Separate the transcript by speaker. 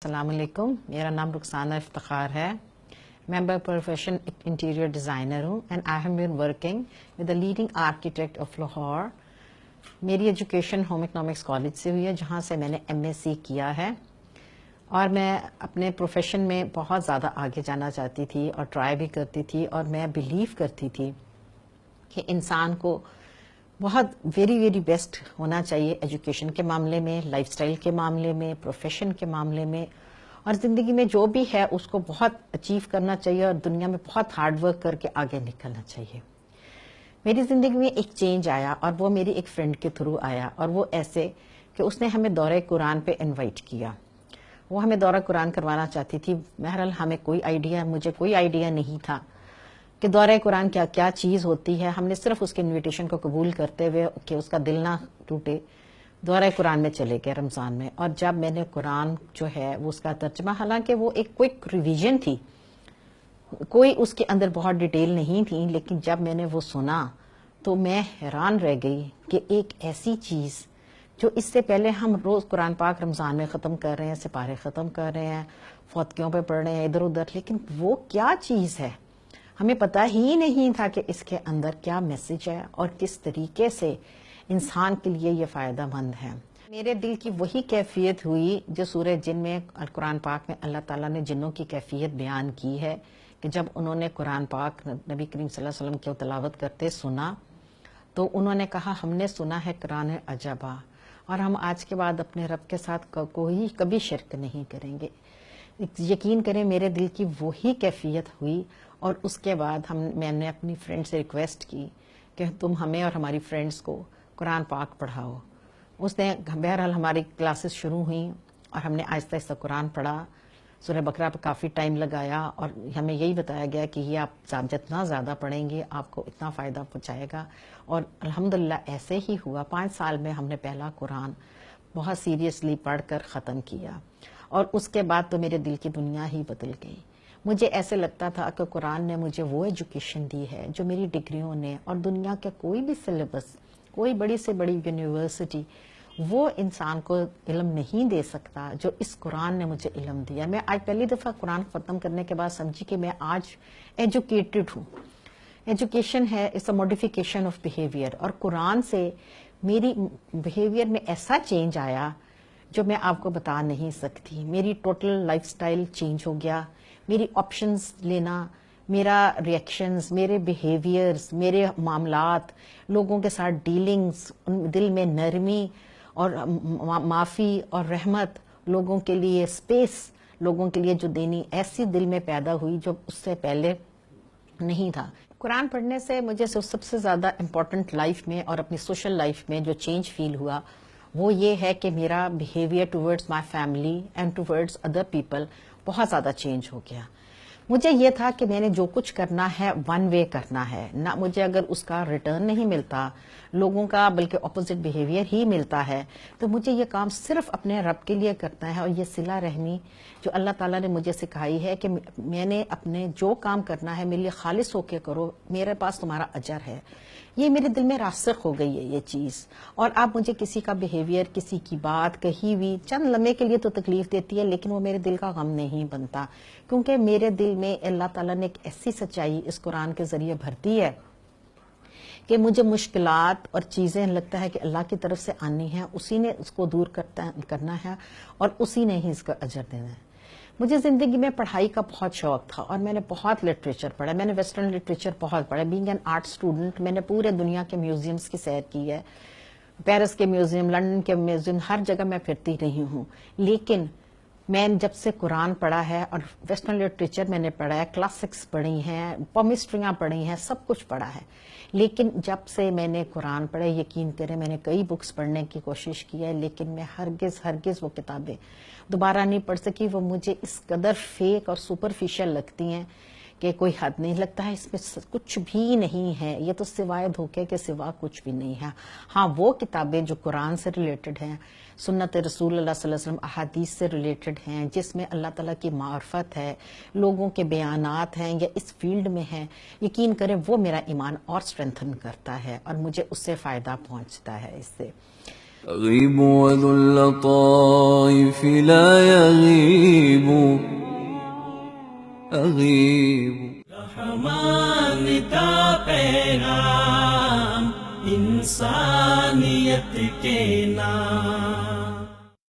Speaker 1: السلام علیکم، میرا نام رخسانہ افتخار ہے. میں بائی پروفیشن انٹیریئر ڈیزائنر ہوں and I have been working with the leading architect of Lahore. میری ایجوکیشن ہوم اکنامکس کالج سے ہوئی ہے جہاں سے میں نے MSc کیا ہے، اور میں اپنے پروفیشن میں بہت زیادہ آگے جانا چاہتی تھی اور ٹرائی بھی کرتی تھی، اور میں بلیو کرتی تھی کہ انسان کو بہت ویری بیسٹ ہونا چاہیے ایجوکیشن کے معاملے میں، لائف سٹائل کے معاملے میں، پروفیشن کے معاملے میں، اور زندگی میں جو بھی ہے اس کو بہت اچیو کرنا چاہیے اور دنیا میں بہت ہارڈ ورک کر کے آگے نکلنا چاہیے. میری زندگی میں ایک چینج آیا، اور وہ میری ایک فرینڈ کے تھرو آیا، اور وہ ایسے کہ اس نے ہمیں دورہ قرآن پہ انوائٹ کیا. وہ ہمیں دورہ قرآن کروانا چاہتی تھی. بہرحال مجھے کوئی آئیڈیا نہیں تھا کہ دورہ قرآن کیا چیز ہوتی ہے. ہم نے صرف اس کے انویٹیشن کو قبول کرتے ہوئے کہ اس کا دل نہ ٹوٹے دورہ قرآن میں چلے گئے رمضان میں. اور جب میں نے قرآن جو ہے وہ اس کا ترجمہ، حالانکہ وہ ایک کوئک ریویژن تھی، کوئی اس کے اندر بہت ڈیٹیل نہیں تھی، لیکن جب میں نے وہ سنا تو میں حیران رہ گئی کہ ایک ایسی چیز جو اس سے پہلے ہم روز قرآن پاک رمضان میں ختم کر رہے ہیں، سپارے ختم کر رہے ہیں، فوتکیوں پہ پڑھ رہے ہیں ادھر ادھر، لیکن وہ کیا چیز ہے ہمیں پتہ ہی نہیں تھا کہ اس کے اندر کیا میسج ہے اور کس طریقے سے انسان کے لیے یہ فائدہ مند ہے. میرے دل کی وہی کیفیت ہوئی جو سورہ جن میں قرآن پاک میں اللہ تعالیٰ نے جنوں کی کیفیت بیان کی ہے، کہ جب انہوں نے قرآن پاک نبی کریم صلی اللہ علیہ وسلم کی تلاوت کرتے سنا تو انہوں نے کہا ہم نے سنا ہے قرآن عجبا، اور ہم آج کے بعد اپنے رب کے ساتھ کبھی شرک نہیں کریں گے. یقین کریں میرے دل کی وہی کیفیت ہوئی، اور اس کے بعد میں نے اپنی فرینڈ سے ریکویسٹ کی کہ تم ہمیں اور ہماری فرینڈز کو قرآن پاک پڑھاؤ. اس نے بہرحال ہماری کلاسز شروع ہوئیں اور ہم نے آہستہ آہستہ قرآن پڑھا. سورہ بقرہ پہ کافی ٹائم لگایا، اور ہمیں یہی بتایا گیا کہ یہ آپ جتنا زیادہ پڑھیں گے آپ کو اتنا فائدہ پہنچائے گا. اور الحمدللہ ایسے ہی ہوا. 5 سال میں ہم نے پہلا قرآن بہت سیریسلی پڑھ کر ختم کیا، اور اس کے بعد تو میرے دل کی دنیا ہی بدل گئی. مجھے ایسے لگتا تھا کہ قرآن نے مجھے وہ ایجوکیشن دی ہے جو میری ڈگریوں نے اور دنیا کا کوئی بھی سلیبس، کوئی بڑی سے بڑی یونیورسٹی وہ انسان کو علم نہیں دے سکتا جو اس قرآن نے مجھے علم دیا. میں آج پہلی دفعہ قرآن ختم کرنے کے بعد سمجھی کہ میں آج ایجوکیٹڈ ہوں. ایجوکیشن ہے it's a modification of behaviour, اور قرآن سے میری بیہیویئر میں ایسا چینج آیا جو میں آپ کو بتا نہیں سکتی. میری ٹوٹل لائف سٹائل چینج ہو گیا. میری آپشنز لینا، میرا ریئیکشنز، میرے بیہیویئرز، میرے معاملات، لوگوں کے ساتھ ڈیلنگز، دل میں نرمی اور معافی اور رحمت، لوگوں کے لیے اسپیس، لوگوں کے لیے جو دینی، ایسی دل میں پیدا ہوئی جو اس سے پہلے نہیں تھا. قرآن پڑھنے سے مجھے سب سے زیادہ امپورٹنٹ لائف میں اور اپنی سوشل لائف میں جو چینج فیل ہوا وہ یہ ہے کہ میرا behaviour towards my family and towards other people بہت زیادہ چینج ہو گیا. مجھے یہ تھا کہ میں نے جو کچھ کرنا ہے ون وے کرنا ہے، نہ مجھے اگر اس کا ریٹرن نہیں ملتا لوگوں کا، بلکہ اپوزٹ بیہیویئر ہی ملتا ہے، تو مجھے یہ کام صرف اپنے رب کے لیے کرنا ہے. اور یہ صلہ رحمی جو اللہ تعالیٰ نے مجھے سکھائی ہے کہ میں نے اپنے جو کام کرنا ہے میرے لیے خالص ہو کے کرو، میرے پاس تمہارا اجر ہے، یہ میرے دل میں راسخ ہو گئی ہے یہ چیز. اور اب مجھے کسی کا بیہیویئر، کسی کی بات کہیں بھی چند لمحے کے لیے تو تکلیف دیتی ہے، لیکن وہ میرے دل کا غم نہیں بنتا، کیونکہ میرے دل میں اللہ تعالیٰ نے ایک ایسی سچائی اس قرآن کے ذریعے بھر دی ہے کہ مجھے مشکلات اور چیزیں لگتا ہے کہ اللہ کی طرف سے آنی ہیں، اسی نے اس کو دور کرنا ہے اور اسی نے ہی اس کا اجر دینا ہے. مجھے زندگی میں پڑھائی کا بہت شوق تھا اور میں نے بہت لٹریچر پڑھا. میں نے ویسٹرن لٹریچر بہت پڑھا. بینگ این آرٹ اسٹوڈنٹ میں نے پورے دنیا کے میوزیمز کی سیر کی ہے. پیرس کے میوزیم، لنڈن کے میوزیم، ہر جگہ میں پھرتی رہی ہوں. لیکن میں جب سے قرآن پڑھا ہے اور ویسٹرن لٹریچر میں نے پڑھا ہے، کلاسکس پڑھی ہیں، پومسٹریاں پڑھی ہیں، سب کچھ پڑھا ہے، لیکن جب سے میں نے قرآن پڑھا، یقین کریں میں نے کئی بکس پڑھنے کی کوشش کی ہے، لیکن میں ہرگز وہ کتابیں دوبارہ نہیں پڑھ سکی. وہ مجھے اس قدر فیک اور سپرفیشل لگتی ہیں کہ کوئی حد نہیں. لگتا ہے اس میں کچھ بھی نہیں ہے، یہ تو سوائے دھوکے کے سوا کچھ بھی نہیں ہے. ہاں وہ کتابیں جو قرآن سے ریلیٹڈ ہیں، سنت رسول اللہ صلی اللہ علیہ وسلم، احادیث سے ریلیٹڈ ہیں، جس میں اللہ تعالیٰ کی معرفت ہے، لوگوں کے بیانات ہیں یا اس فیلڈ میں ہیں، یقین کریں وہ میرا ایمان اور اسٹرینتھن کرتا ہے اور مجھے اس سے فائدہ پہنچتا ہے. اس سے
Speaker 2: أغيب وذو اللطائف لا يغيب اغیب.
Speaker 3: رحمان کا پیغام انسانیت کے نام.